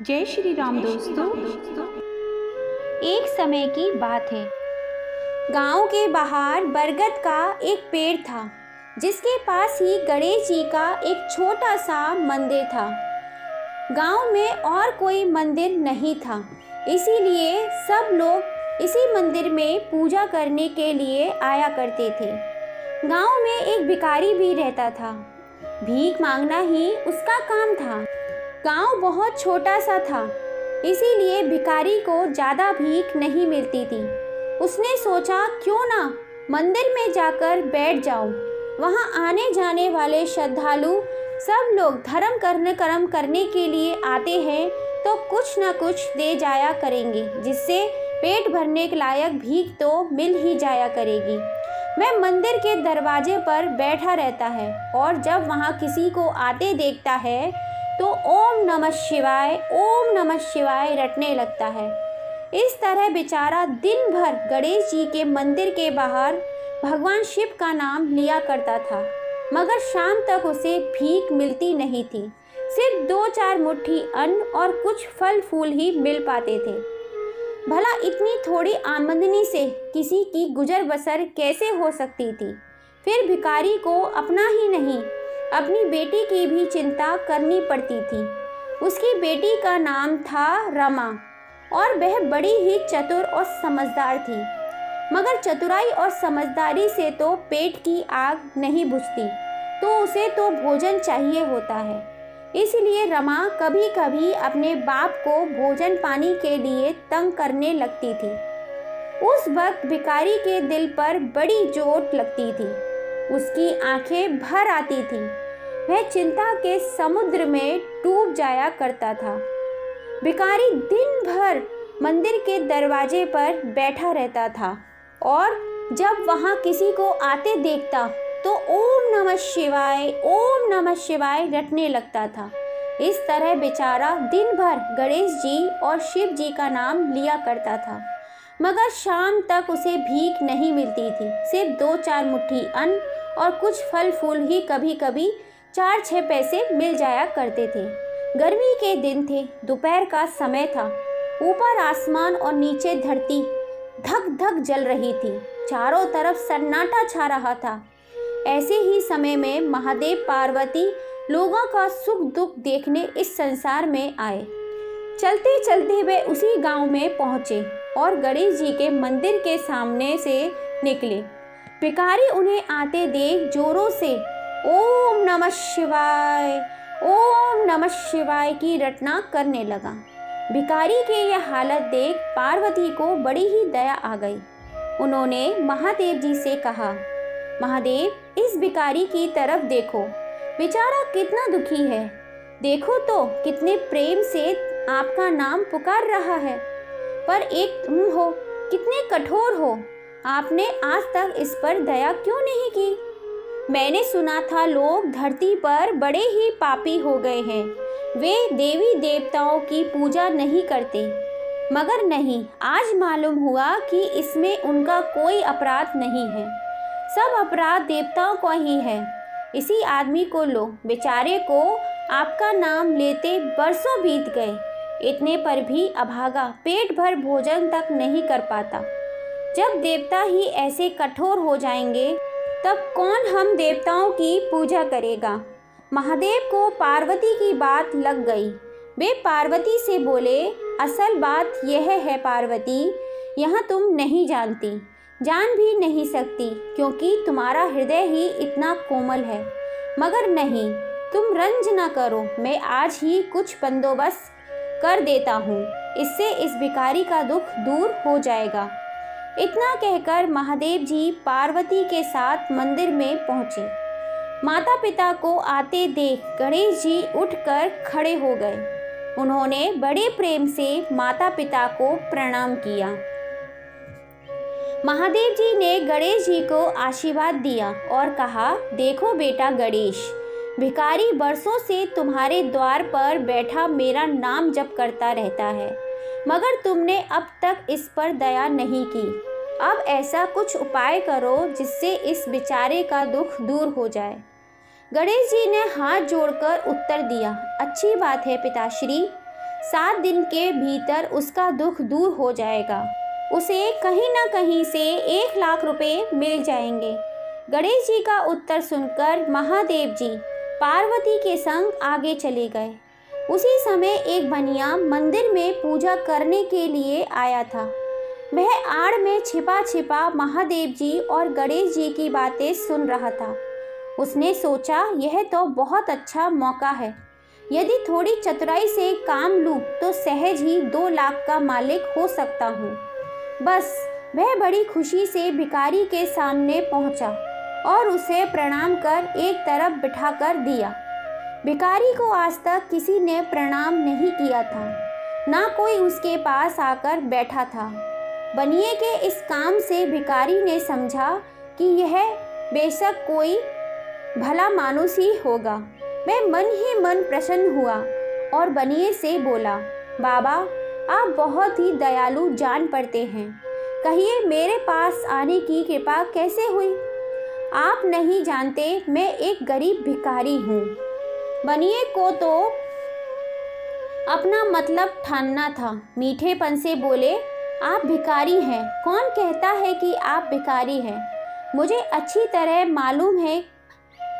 जय श्री राम दोस्तों। एक समय की बात है। गांव के बाहर बरगद का एक पेड़ था, जिसके पास ही गणेश जी का एक छोटा सा मंदिर था। गांव में और कोई मंदिर नहीं था, इसीलिए सब लोग इसी मंदिर में पूजा करने के लिए आया करते थे। गांव में एक भिखारी भी रहता था, भीख मांगना ही उसका काम था। गांव बहुत छोटा सा था, इसीलिए भिखारी को ज़्यादा भीख नहीं मिलती थी। उसने सोचा क्यों ना मंदिर में जाकर बैठ जाऊं। वहां आने जाने वाले श्रद्धालु सब लोग कर्म करने के लिए आते हैं, तो कुछ ना कुछ दे जाया करेंगे, जिससे पेट भरने के लायक भीख तो मिल ही जाया करेगी। वह मंदिर के दरवाजे पर बैठा रहता है और जब वहां किसी को आते देखता है तो ओम नमः शिवाय रटने लगता है। इस तरह बेचारा दिन भर गणेश जी के मंदिर के बाहर भगवान शिव का नाम लिया करता था, मगर शाम तक उसे भीख मिलती नहीं थी। सिर्फ 2-4 मुट्ठी अन्न और कुछ फल फूल ही मिल पाते थे। भला इतनी थोड़ी आमदनी से किसी की गुजर बसर कैसे हो सकती थी। फिर भिखारी को अपना ही नहीं, अपनी बेटी की भी चिंता करनी पड़ती थी। उसकी बेटी का नाम था रमा और वह बड़ी ही चतुर और समझदार थी, मगर चतुराई और समझदारी से तो पेट की आग नहीं बुझती, तो उसे तो भोजन चाहिए होता है। इसलिए रमा कभी कभी अपने बाप को भोजन पानी के लिए तंग करने लगती थी। उस वक्त भिखारी के दिल पर बड़ी चोट लगती थी, उसकी आंखें भर आती थीं। वह चिंता के समुद्र में डूब जाया करता था। भिखारी दिन भर मंदिर के दरवाजे पर बैठा रहता था और जब वहां किसी को आते देखता तो ओम नमः शिवाय रटने लगता था। इस तरह बेचारा दिन भर गणेश जी और शिव जी का नाम लिया करता था, मगर शाम तक उसे भीख नहीं मिलती थी। सिर्फ 2-4 मुट्ठी अन्न और कुछ फल फूल ही कभी कभी 4-6 पैसे मिल जाया करते थे। गर्मी के दिन थे, दोपहर का समय था। ऊपर आसमान और नीचे धरती धक धक जल रही थी। चारों तरफ सन्नाटा छा रहा था। ऐसे ही समय में महादेव पार्वती लोगों का सुख दुख देखने इस संसार में आए। चलते चलते वे उसी गांव में पहुंचे और गणेश जी के मंदिर के सामने से निकले। भिखारी उन्हें आते देख जोरों से ओम नमः शिवाय की रटना करने लगा। भिखारी की यह हालत देख पार्वती को बड़ी ही दया आ गई। उन्होंने महादेव जी से कहा, महादेव, इस भिखारी की तरफ देखो, बेचारा कितना दुखी है। देखो तो कितने प्रेम से आपका नाम पुकार रहा है, पर एक तुम हो, कितने कठोर हो। आपने आज तक इस पर दया क्यों नहीं की? मैंने सुना था लोग धरती पर बड़े ही पापी हो गए हैं, वे देवी देवताओं की पूजा नहीं करते। मगर नहीं, आज मालूम हुआ कि इसमें उनका कोई अपराध नहीं है, सब अपराध देवताओं का ही है। इसी आदमी को लो, बेचारे को आपका नाम लेते बरसों बीत गए, इतने पर भी अभागा पेट भर भोजन तक नहीं कर पाता। जब देवता ही ऐसे कठोर हो जाएंगे, तब कौन हम देवताओं की पूजा करेगा। महादेव को पार्वती की बात लग गई। वे पार्वती से बोले, असल बात यह है पार्वती, यह तुम नहीं जानती, जान भी नहीं सकती, क्योंकि तुम्हारा हृदय ही इतना कोमल है। मगर नहीं, तुम रंज न करो, मैं आज ही कुछ बंदोबस्त कर देता हूँ, इससे इस भिखारी का दुख दूर हो जाएगा। इतना कहकर महादेव जी पार्वती के साथ मंदिर में पहुँचे। माता पिता को आते देख गणेश जी उठकर खड़े हो गए। उन्होंने बड़े प्रेम से माता पिता को प्रणाम किया। महादेव जी ने गणेश जी को आशीर्वाद दिया और कहा, देखो बेटा गणेश, भिखारी बरसों से तुम्हारे द्वार पर बैठा मेरा नाम जप करता रहता है, मगर तुमने अब तक इस पर दया नहीं की। अब ऐसा कुछ उपाय करो जिससे इस बेचारे का दुख दूर हो जाए। गणेश जी ने हाथ जोड़कर उत्तर दिया, अच्छी बात है पिताश्री, 7 दिन के भीतर उसका दुख दूर हो जाएगा। उसे कहीं न कहीं से 1 लाख रुपए मिल जाएंगे। गणेश जी का उत्तर सुनकर महादेव जी पार्वती के संग आगे चले गए। उसी समय एक बनिया मंदिर में पूजा करने के लिए आया था। वह आड़ में छिपा छिपा महादेव जी और गणेश जी की बातें सुन रहा था। उसने सोचा, यह तो बहुत अच्छा मौका है। यदि थोड़ी चतुराई से काम लूँ तो सहज ही 2 लाख का मालिक हो सकता हूँ। बस वह बड़ी खुशी से भिखारी के सामने पहुँचा और उसे प्रणाम कर एक तरफ बिठाकर दिया। भिखारी को आज तक किसी ने प्रणाम नहीं किया था, ना कोई उसके पास आकर बैठा था। बनिए के इस काम से भिखारी ने समझा कि यह बेशक कोई भला मानुस ही होगा। वह मन ही मन प्रसन्न हुआ और बनिए से बोला, बाबा आप बहुत ही दयालु जान पड़ते हैं। कहिए मेरे पास आने की कृपा कैसे हुई? आप नहीं जानते, मैं एक गरीब भिखारी हूँ। बनिए को तो अपना मतलब ठानना था। मीठेपन से बोले, आप भिखारी हैं? कौन कहता है कि आप भिखारी हैं? मुझे अच्छी तरह मालूम है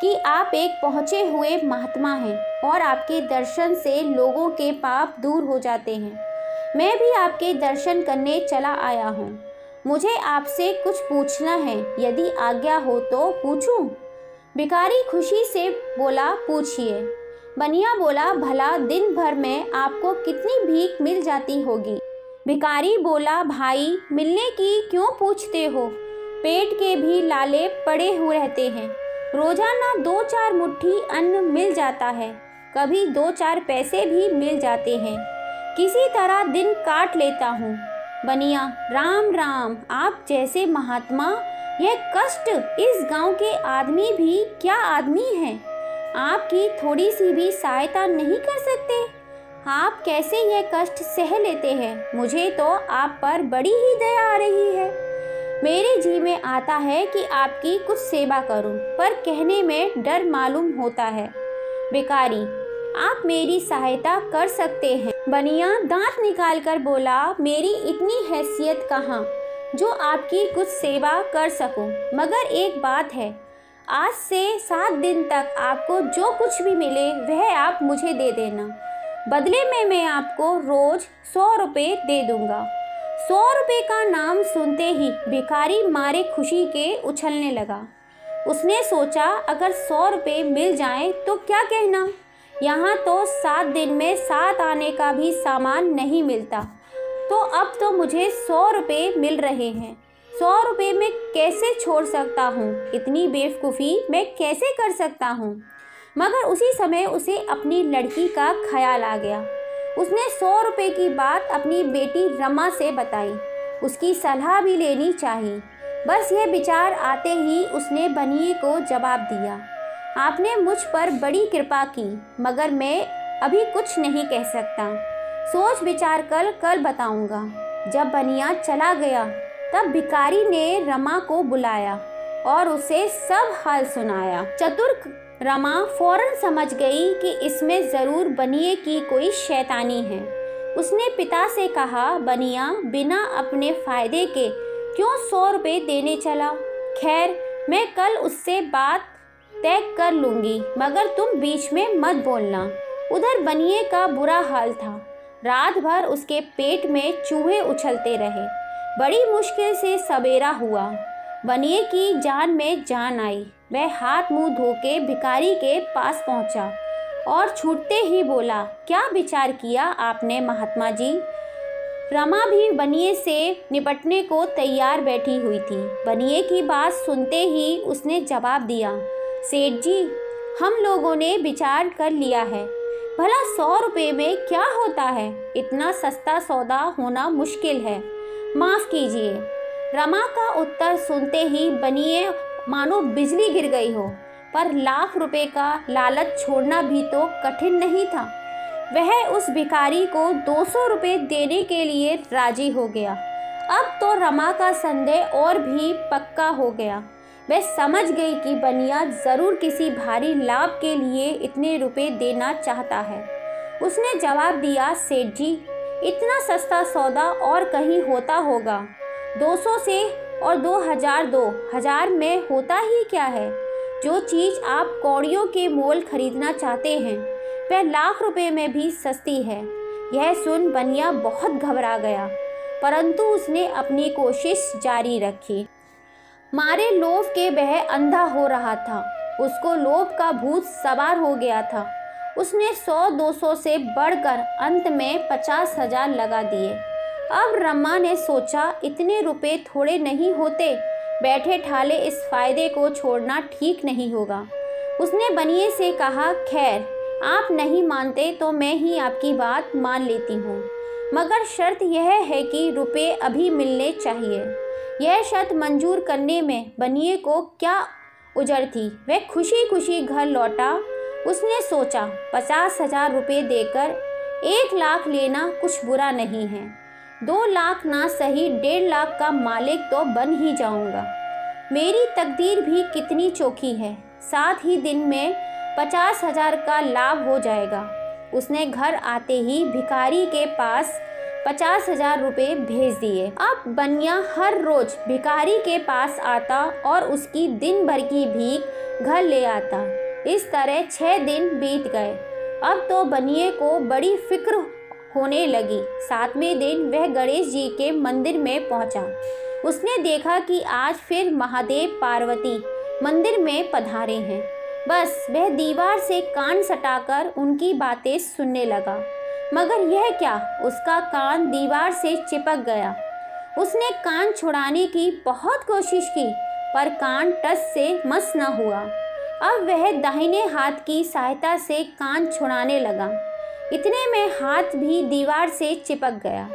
कि आप एक पहुँचे हुए महात्मा हैं और आपके दर्शन से लोगों के पाप दूर हो जाते हैं। मैं भी आपके दर्शन करने चला आया हूँ। मुझे आपसे कुछ पूछना है, यदि आज्ञा हो तो पूछूं? भिखारी खुशी से बोला, पूछिए। बनिया बोला, भला दिन भर में आपको कितनी भीख मिल जाती होगी? भिखारी बोला, भाई मिलने की क्यों पूछते हो? पेट के भी लाले पड़े हुए रहते हैं। रोजाना 2-4 मुट्ठी अन्न मिल जाता है, कभी 2-4 पैसे भी मिल जाते हैं। किसी तरह दिन काट लेता हूँ। बनिया, राम राम, आप जैसे महात्मा, यह कष्ट इस गांव के आदमी भी क्या आदमी हैं? आपकी थोड़ी सी भी सहायता नहीं कर सकते? आप कैसे यह कष्ट सह लेते हैं? मुझे तो आप पर बड़ी ही दया आ रही है। मेरे जी में आता है कि आपकी कुछ सेवा करूं, पर कहने में डर मालूम होता है। भिखारी, आप मेरी सहायता कर सकते हैं। बनिया दांत निकाल कर बोला, मेरी इतनी हैसियत कहाँ जो आपकी कुछ सेवा कर सकूं, मगर एक बात है, आज से 7 दिन तक आपको जो कुछ भी मिले वह आप मुझे दे देना। बदले में मैं आपको रोज 100 रुपये दे दूंगा। 100 रुपये का नाम सुनते ही भिखारी मारे खुशी के उछलने लगा। उसने सोचा, अगर 100 रुपये मिल जाएं तो क्या कहना, यहाँ तो 7 दिन में 7 आने का भी सामान नहीं मिलता, तो अब तो मुझे 100 रुपये मिल रहे हैं। 100 रुपये में कैसे छोड़ सकता हूँ? इतनी बेवकूफ़ी मैं कैसे कर सकता हूँ? मगर उसी समय उसे अपनी लड़की का ख्याल आ गया। उसने 100 रुपये की बात अपनी बेटी रमा से बताई। उसकी सलाह भी लेनी चाहिए। बस यह विचार आते ही उसने बनिए को जवाब दिया, आपने मुझ पर बड़ी कृपा की, मगर मैं अभी कुछ नहीं कह सकता। सोच विचार कर कल बताऊंगा। जब बनिया चला गया तब भिखारी ने रमा को बुलाया और उसे सब हाल सुनाया। चतुर रमा फौरन समझ गई कि इसमें ज़रूर बनिए की कोई शैतानी है। उसने पिता से कहा, बनिया बिना अपने फ़ायदे के क्यों 100 रुपये देने चला? खैर, मैं कल उससे बात तय कर लूँगी, मगर तुम बीच में मत बोलना। उधर बनिए का बुरा हाल था। रात भर उसके पेट में चूहे उछलते रहे। बड़ी मुश्किल से सवेरा हुआ। बनिए की जान में जान आई। वह हाथ मुंह धोके भिखारी के पास पहुंचा और छूटते ही बोला, क्या विचार किया आपने महात्मा जी? रमा भी बनिए से निपटने को तैयार बैठी हुई थी। बनिए की बात सुनते ही उसने जवाब दिया, सेठ जी, हम लोगों ने विचार कर लिया है। भला 100 रुपये में क्या होता है? इतना सस्ता सौदा होना मुश्किल है। माफ़ कीजिए। रमा का उत्तर सुनते ही बनिए मानो बिजली गिर गई हो, पर लाख रुपए का लालच छोड़ना भी तो कठिन नहीं था। वह उस भिखारी को 200 रुपये देने के लिए राजी हो गया। अब तो रमा का संदेह और भी पक्का हो गया। वह समझ गई कि बनिया ज़रूर किसी भारी लाभ के लिए इतने रुपए देना चाहता है। उसने जवाब दिया, सेठ जी, इतना सस्ता सौदा और कहीं होता होगा? 200 से और 2000 में होता ही क्या है? जो चीज़ आप कौड़ियों के मोल खरीदना चाहते हैं वह लाख रुपए में भी सस्ती है। यह सुन बनिया बहुत घबरा गया, परंतु उसने अपनी कोशिश जारी रखी। मारे लोभ के वह अंधा हो रहा था। उसको लोभ का भूत सवार हो गया था। उसने 100-200 से बढ़कर अंत में 50,000 लगा दिए। अब रमा ने सोचा, इतने रुपए थोड़े नहीं होते, बैठे ठाले इस फायदे को छोड़ना ठीक नहीं होगा। उसने बनिए से कहा, खैर आप नहीं मानते तो मैं ही आपकी बात मान लेती हूँ, मगर शर्त यह है कि रुपए अभी मिलने चाहिए। यह शर्त मंजूर करने में बनिए को क्या उजर थी। वह खुशी खुशी घर लौटा। उसने सोचा, 50,000 रुपये देकर 1 लाख लेना कुछ बुरा नहीं है। 2 लाख ना सही 1.5 लाख का मालिक तो बन ही जाऊंगा। मेरी तकदीर भी कितनी चोखी है, 7 ही दिन में 50,000 का लाभ हो जाएगा। उसने घर आते ही भिखारी के पास 50,000 रुपये भेज दिए। अब बनिया हर रोज भिखारी के पास आता और उसकी दिन भर की भीख घर ले आता। इस तरह 6 दिन बीत गए। अब तो बनिए को बड़ी फिक्र होने लगी। 7वें दिन वह गणेश जी के मंदिर में पहुंचा। उसने देखा कि आज फिर महादेव पार्वती मंदिर में पधारे हैं। बस वह दीवार से कान सटाकर उनकी बातें सुनने लगा, मगर यह क्या, उसका कान दीवार से चिपक गया। उसने कान छुड़ाने की बहुत कोशिश की, पर कान टस से मस न हुआ। अब वह दाहिने हाथ की सहायता से कान छुड़ाने लगा। इतने में हाथ भी दीवार से चिपक गया।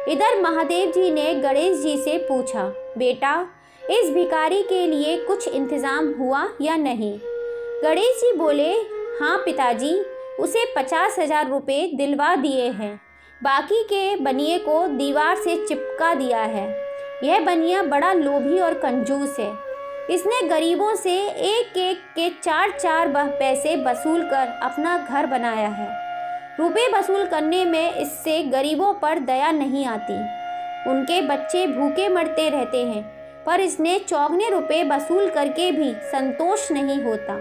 इधर महादेव जी ने गणेश जी से पूछा, बेटा, इस भिखारी के लिए कुछ इंतजाम हुआ या नहीं? गणेश जी बोले, हाँ पिताजी, उसे 50,000 रुपये दिलवा दिए हैं, बाकी के बनिए को दीवार से चिपका दिया है। यह बनिया बड़ा लोभी और कंजूस है। इसने गरीबों से एक एक के 4-4 पैसे वसूल कर अपना घर बनाया है। रुपए वसूल करने में इससे गरीबों पर दया नहीं आती। उनके बच्चे भूखे मरते रहते हैं, पर इसने चौगने रुपए वसूल करके भी संतोष नहीं होता।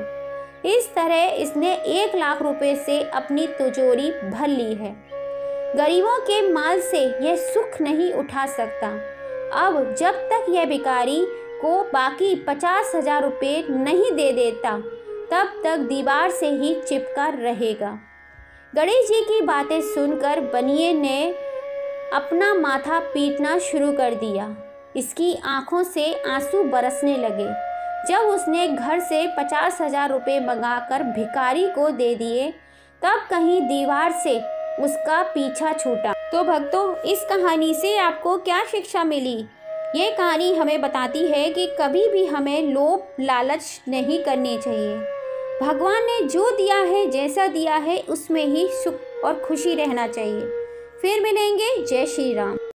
इस तरह इसने 1 लाख रुपए से अपनी तिजोरी भर ली है। गरीबों के माल से यह सुख नहीं उठा सकता। अब जब तक यह भिखारी को बाकी 50,000 रुपये नहीं दे देता, तब तक दीवार से ही चिपका रहेगा। गणेश जी की बातें सुनकर बनिए ने अपना माथा पीटना शुरू कर दिया। इसकी आंखों से आंसू बरसने लगे। जब उसने घर से 50,000 रुपये मंगाकर भिखारी को दे दिए, तब कहीं दीवार से उसका पीछा छूटा। तो भक्तों, इस कहानी से आपको क्या शिक्षा मिली? ये कहानी हमें बताती है कि कभी भी हमें लोभ लालच नहीं करनी चाहिए। भगवान ने जो दिया है, जैसा दिया है, उसमें ही सुख और खुशी रहना चाहिए। फिर मिलेंगे। जय श्री राम।